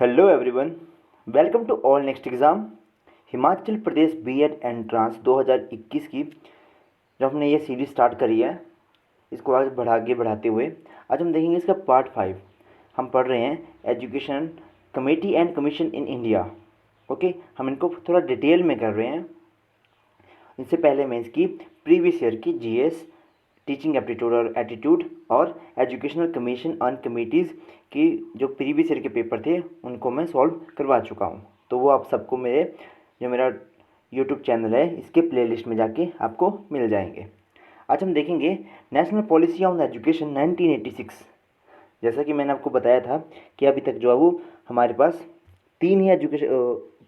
Hello everyone, welcome to all next exam. Himachal Pradesh BEd entrance 2021 की जो हमने ये सीरीज स्टार्ट करी है, इसको आगे बढ़ाते हुए आज हम देखेंगे इसका पार्ट 5। हम पढ़ रहे हैं education committee and commission in India. Okay, हम इनको थोड़ा डिटेल में कर रहे हैं। इससे पहले मैं इसकी प्रीवियस ईयर की जीएस, टीचिंग एप्टीट्यूड और एटीट्यूड और एजुकेशनल कमीशन ऑन कमेटीज़ की जो प्रीवियस ईयर के पेपर थे उनको मैं सॉल्व करवा चुका हूँ। तो वो आप सबको मेरा यूट्यूब चैनल है इसके प्लेलिस्ट में जाके आपको मिल जाएंगे। आज हम देखेंगे नेशनल पॉलिसी ऑन एजुकेशन 1986। जैसा कि मैंने आपको बताया था कि अभी तक जो है वो हमारे पास 3 ही एजुकेशन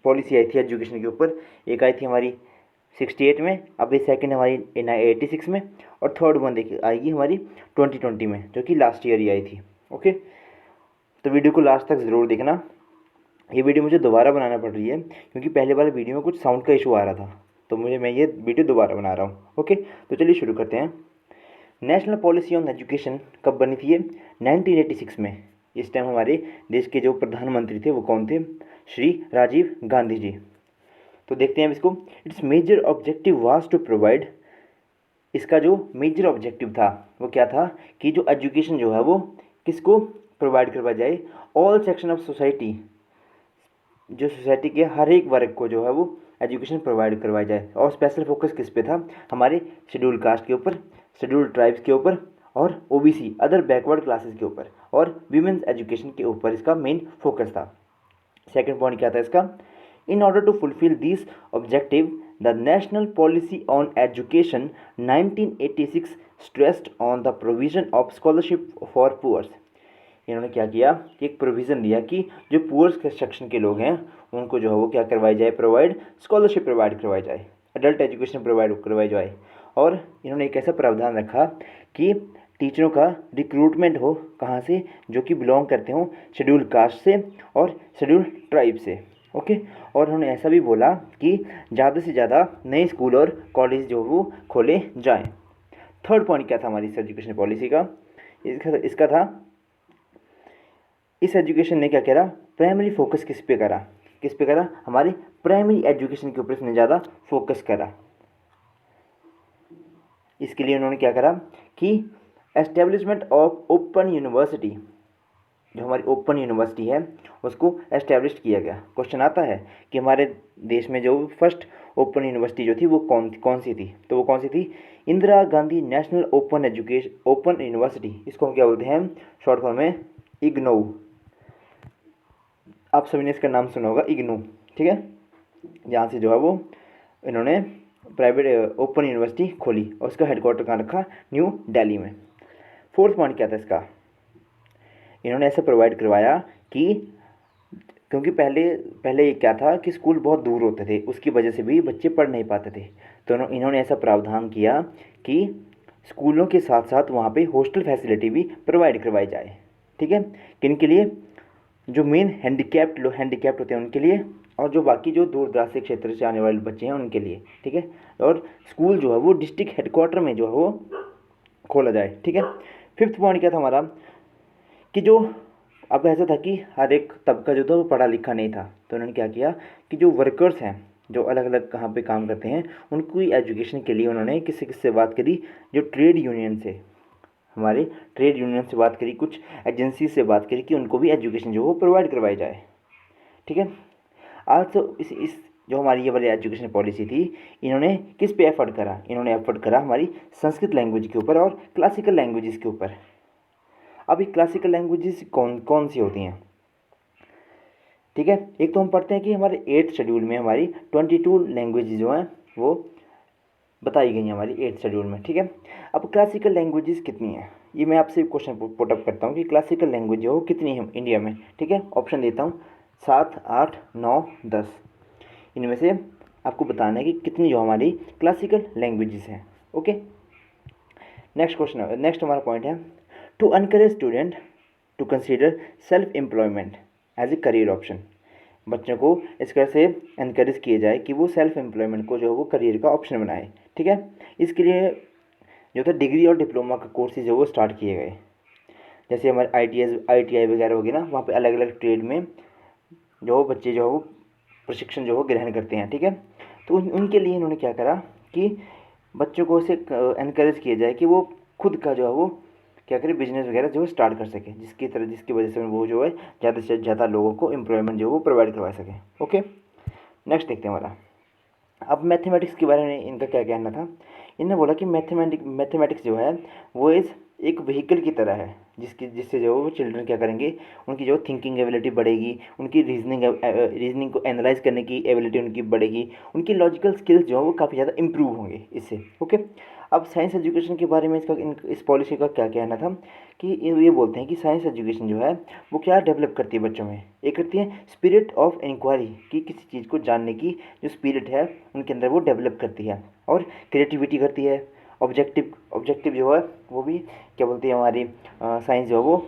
पॉलिसी आई थी एजुकेशन के ऊपर। एक आई थी हमारी 68 में, अभी सेकंड हमारी 86 में, और थर्ड वन देखिए आएगी हमारी 2020 में, जो कि लास्ट ईयर ही आई थी। ओके, तो वीडियो को लास्ट तक ज़रूर देखना। ये वीडियो मुझे दोबारा बनाना पड़ रही है क्योंकि पहले वाले वीडियो में कुछ साउंड का इशू आ रहा था, तो मैं ये वीडियो दोबारा बना रहा हूँ। ओके, तो चलिए शुरू करते हैं। नेशनल पॉलिसी ऑन एजुकेशन कब बनी थी? ये 1986 में। इस टाइम हमारे देश के जो प्रधानमंत्री थे वो कौन थे? श्री राजीव गांधी जी। तो देखते हैं अब इसको। Its major objective was to provide, इसका जो मेजर ऑब्जेक्टिव था वो क्या था कि जो एजुकेशन जो है वो किसको प्रोवाइड करवाई जाए? ऑल सेक्शन ऑफ सोसाइटी, जो सोसाइटी के हर एक वर्ग को जो है वो एजुकेशन प्रोवाइड करवाई जाए। और स्पेशल फोकस किस पे था? हमारे शेड्यूल कास्ट के ऊपर, शेड्यूल ट्राइब्स के ऊपर, और ओबीसी अदर बैकवर्ड क्लासेस के ऊपर, और वीमेंस एजुकेशन के ऊपर इसका मेन फोकस था। सेकेंड पॉइंट क्या था इसका? In order to fulfill this objective, the National Policy on Education 1986 stressed on the provision of scholarship for poor। इन्होंने क्या किया कि एक प्रोविज़न दिया कि जो पुअर सेक्शन के लोग हैं उनको जो है वो क्या करवाई जाए? प्रोवाइड स्कॉलरशिप प्रोवाइड करवाई जाए, अडल्ट एजुकेशन प्रोवाइड करवाई जाए। और इन्होंने एक ऐसा प्रावधान रखा कि टीचरों का रिक्रूटमेंट हो कहाँ से? जो कि बिलोंग करते हों शेड्यूल कास्ट से और शेड्यूल ट्राइब से। ओके, और उन्होंने ऐसा भी बोला कि ज़्यादा से ज़्यादा नए स्कूल और कॉलेज जो वो खोले जाएं। थर्ड पॉइंट क्या था हमारी इस एजुकेशन पॉलिसी का? इसका था, इस एजुकेशन ने क्या करा? प्राइमरी फोकस किस पे करा? हमारे प्राइमरी एजुकेशन के ऊपर इसने ज़्यादा फोकस करा। इसके लिए उन्होंने क्या करा कि एस्टेब्लिशमेंट ऑफ ओपन यूनिवर्सिटी, जो हमारी ओपन यूनिवर्सिटी है उसको एस्टेब्लिश किया गया। क्वेश्चन आता है कि हमारे देश में जो फर्स्ट ओपन यूनिवर्सिटी जो थी वो कौन सी थी? तो वो कौन सी थी? Indira Gandhi national open university. इसको हम क्या बोलते हैं शॉर्ट फॉर्म में? इग्नू। आप सभी ने इसका नाम सुना होगा, इग्नू। ठीक है, जहाँ से जो है वो इन्होंने प्राइवेट ओपन यूनिवर्सिटी खोली और उसका हेडक्वार्टर कहाँ रखा? न्यू दिल्ली में। फोर्थ पॉइंट क्या था इसका? इन्होंने ऐसा प्रोवाइड करवाया कि क्योंकि पहले क्या था कि स्कूल बहुत दूर होते थे, उसकी वजह से भी बच्चे पढ़ नहीं पाते थे। तो इन्होंने ऐसा प्रावधान किया कि स्कूलों के साथ साथ वहाँ पे हॉस्टल फैसिलिटी भी प्रोवाइड करवाई जाए। ठीक है, किन के लिए? जो मेन हैंडीकैप्ड होते हैं उनके लिए, और जो बाकी जो दूर दराज से क्षेत्र से आने वाले बच्चे हैं उनके लिए। ठीक है, और स्कूल जो है वो डिस्ट्रिक्ट हेडक्वार्टर में जो है वो खोला जाए। ठीक है, फिफ्थ पॉइंट क्या था हमारा? कि जो अब ऐसा था कि हर एक तबका जो था वो पढ़ा लिखा नहीं था, तो उन्होंने क्या किया कि जो वर्कर्स हैं जो अलग अलग कहाँ पे काम करते हैं उनकी एजुकेशन के लिए उन्होंने किससे बात करी? जो ट्रेड यूनियन से, हमारे ट्रेड यूनियन से बात करी, कुछ एजेंसी से बात करी कि उनको भी एजुकेशन जो वो प्रोवाइड करवाई जाए। ठीक है, आज तो इस जो हमारी ये वाली एजुकेशन पॉलिसी थी इन्होंने किस पे एफर्ट करा? इन्होंने एफर्ट करा हमारी संस्कृत लैंग्वेज के ऊपर और क्लासिकल लैंग्वेजेस के ऊपर। अभी क्लासिकल लैंग्वेजेस कौन सी होती हैं? ठीक है, एक तो हम पढ़ते हैं कि हमारे 8th शेड्यूल में हमारी 22 लैंग्वेज जो हैं वो बताई गई हैं हमारी 8th शेड्यूल में। ठीक है, अब क्लासिकल लैंग्वेजेस कितनी हैं ये मैं आपसे क्वेश्चन पुटअप करता हूँ कि क्लासिकल लैंग्वेज जो कितनी है इंडिया में। ठीक है, ऑप्शन देता हूँ 7, 8, 9, 10। इनमें से आपको बताना है कि कितनी जो हमारी क्लासिकल लैंग्वेजेस हैं। ओके, नेक्स्ट हमारा पॉइंट है to encourage student to consider self employment as a career option. बच्चों को इस तरह से एनकरेज किया जाए कि वो सेल्फ एम्प्लॉयमेंट को जो है वो करियर का ऑप्शन बनाए। ठीक है, इसके लिए जो था डिग्री और डिप्लोमा का कोर्सेज जो वो स्टार्ट किए गए। जैसे हमारे ITI वगैरह होगी ना, वहाँ पे अलग अलग ट्रेड में जो बच्चे जो है वो प्रशिक्षण जो है ग्रहण करते हैं, ठीक है। तो उनके लिए इन्होंने क्या करा कि बच्चों को उसे एनकरेज किया जाए कि वो खुद का जो है वो क्या करे, बिजनेस वगैरह जो है स्टार्ट कर सके, जिसकी वजह से वो जो है ज़्यादा से ज़्यादा लोगों को एम्प्लॉयमेंट जो है वो प्रोवाइड करवा सके। ओके, नेक्स्ट देखते हैं हमारा। अब मैथमेटिक्स के बारे में इनका क्या कहना था। इन्होंने बोला कि मैथमेटिक्स जो है वो एक व्हीकल की तरह है, जिससे जो वो चिल्ड्रन क्या करेंगे, उनकी जो थिंकिंग एबिलिटी बढ़ेगी, उनकी रीजनिंग को एनालाइज करने की एबिलिटी उनकी बढ़ेगी, उनकी लॉजिकल स्किल्स जो है वो काफ़ी ज़्यादा इंप्रूव होंगे इससे। ओके, अब साइंस एजुकेशन के बारे में इस पॉलिसी का क्या कहना था कि ये बोलते हैं कि साइंस एजुकेशन जो है वो क्या डेवलप करती है बच्चों में, ये करती है स्पिरिट ऑफ इंक्वायरी, कि किसी चीज़ को जानने की जो स्पिरिट है उनके अंदर वो डेवलप करती है, और क्रिएटिविटी करती है। ऑब्जेक्टिव जो है वो भी क्या बोलती है हमारी साइंस जो है वो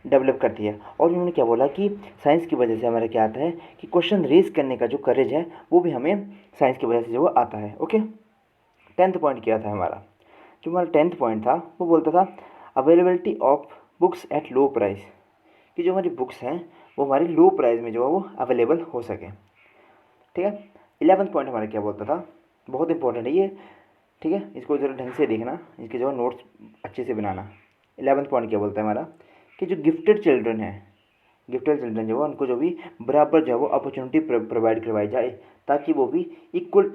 डेवलप करती है। और उन्होंने क्या बोला कि साइंस की वजह से हमारा क्या आता है कि क्वेश्चन रेज करने का जो करेज है वो भी हमें साइंस की वजह से जो वो आता है। ओके, 10th पॉइंट क्या था हमारा, जो हमारा 10th पॉइंट था वो बोलता था availability of books at low price, कि जो हमारी बुक्स हैं वो हमारी लो प्राइस में जो है वो अवेलेबल हो सके, ठीक है। 11th पॉइंट हमारा क्या बोलता था, बहुत इंपॉर्टेंट है ये, ठीक है, इसको ज़रा ढंग से देखना, इसके जो नोट्स अच्छे से बनाना। 11th पॉइंट क्या बोलता है हमारा कि जो गिफ्टेड चिल्ड्रन है, गिफ्टेड चिल्ड्रन जो है उनको जो भी बराबर जो है वो अपॉर्चुनिटी प्रोवाइड करवाई जाए, ताकि वो भी इक्वल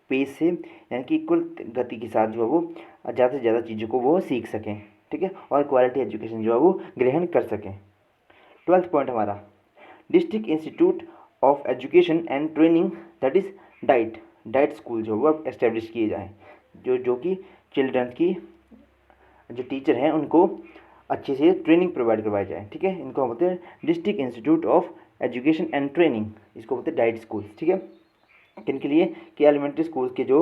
पेस से यानी कि इक्वल गति के साथ जो है वो ज़्यादा से ज़्यादा चीज़ों को वो सीख सकें, ठीक है, और क्वालिटी एजुकेशन जो है वो ग्रहण कर सकें। 12th पॉइंट हमारा district institute of education and training that is diet school जो वो एस्टेब्लिश किए जाएँ, जो कि चिल्ड्रन की जो टीचर हैं उनको अच्छे से ट्रेनिंग प्रोवाइड करवाई जाए, ठीक है। इनको बोलते हैं district institute of education and training, इसको बोलते हैं डाइट स्कूल, ठीक है। किनके लिए कि एलिमेंट्री स्कूल के जो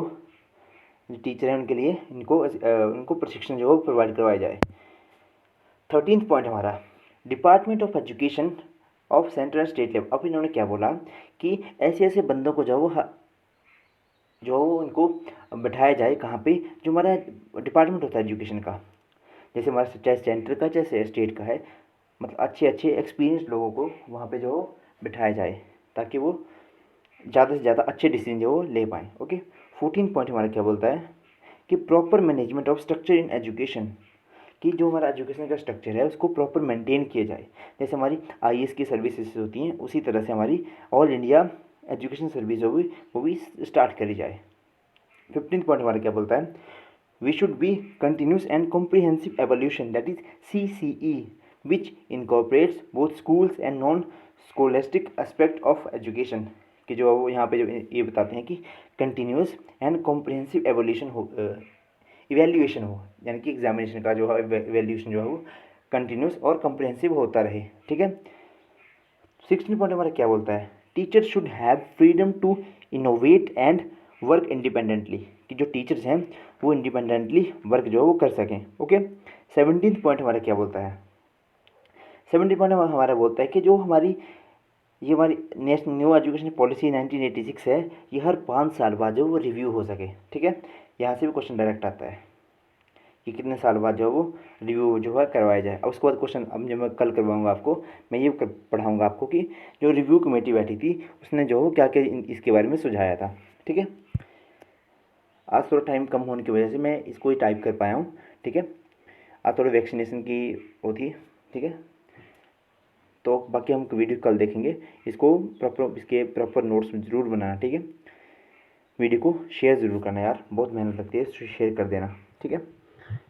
टीचर हैं उनके लिए उनको प्रशिक्षण जो प्रोवाइड करवाया जाए। 13th पॉइंट हमारा department of education of central and state level. अब इन्होंने क्या बोला कि ऐसे ऐसे बंदों को जो उनको बैठाया जाए कहाँ पे, जो हमारा डिपार्टमेंट होता है एजुकेशन का, जैसे हमारा चाहे सेंटर का चाहे स्टेट का है, मतलब अच्छे एक्सपीरियंस लोगों को वहाँ पे जो बिठाया जाए, ताकि वो ज़्यादा से ज़्यादा अच्छे डिसीजन जो ले पाएँ। ओके, 14 पॉइंट हमारा क्या बोलता है कि proper management of structure in education, कि जो हमारा एजुकेशन का स्ट्रक्चर है उसको प्रॉपर मेंटेन किया जाए। जैसे हमारी IAS की सर्विसेज होती हैं उसी तरह से हमारी ऑल इंडिया एजुकेशन सर्विस वो भी स्टार्ट करी जाए। 15th पॉइंट हमारा क्या बोलता है, we should be continuous and comprehensive evolution that is CCE which incorporates both schools and non scholastic aspect of education, कि जो वो यहाँ पे जो ये बताते हैं कि कंटिन्यूस एंड कॉम्प्रिहेंसिव इवैल्यूएशन हो, यानी कि एग्जामिनेशन का जो है इवैल्यूएशन जो है वो कंटिन्यूस और कॉम्प्रिहेंसिव होता रहे, ठीक है। 16 पॉइंट हमारा क्या बोलता है, teacher should have freedom to innovate and work independently, कि जो टीचर्स हैं वो इंडिपेंडेंटली वर्क जो है वो कर सकें। ओके, 17th पॉइंट हमारा क्या बोलता है, 17th पॉइंट हमारा बोलता है कि जो हमारी नेशनल न्यू एजुकेशन पॉलिसी 1986 है, ये हर 5 साल बाद जो वो रिव्यू हो सके, ठीक है। यहाँ से भी क्वेश्चन डायरेक्ट आता है कि कितने साल बाद जो वो रिव्यू जो है करवाया जाए। अब उसके बाद क्वेश्चन अब जो मैं कल करवाऊँगा आपको, मैं ये पढ़ाऊँगा आपको कि जो रिव्यू कमेटी बैठी थी उसने जो क्या क्या इसके बारे में सुझाया था, ठीक है। आज थोड़ा टाइम कम होने की वजह से मैं इसको ही टाइप कर पाया हूँ, ठीक है। आज थोड़ा वैक्सीनेशन की वो थी, ठीक है। तो बाकी हम वीडियो कल देखेंगे, इसके प्रॉपर नोट्स ज़रूर बनाना, ठीक है। वीडियो को शेयर ज़रूर करना यार, बहुत मेहनत लगती है, शेयर कर देना, ठीक है।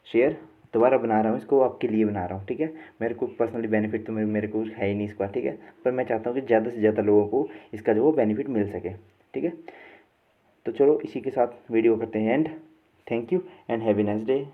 शेयर दोबारा बना रहा हूँ, इसको आपके लिए बना रहा हूँ, ठीक है। मेरे को पर्सनली बेनिफिट तो मेरे को है ही नहीं इसका, ठीक है, पर मैं चाहता हूँ कि ज़्यादा से ज़्यादा लोगों को इसका जो बेनिफिट मिल सके, ठीक है। तो चलो इसी के साथ वीडियो करते हैं and thank you and have a nice day.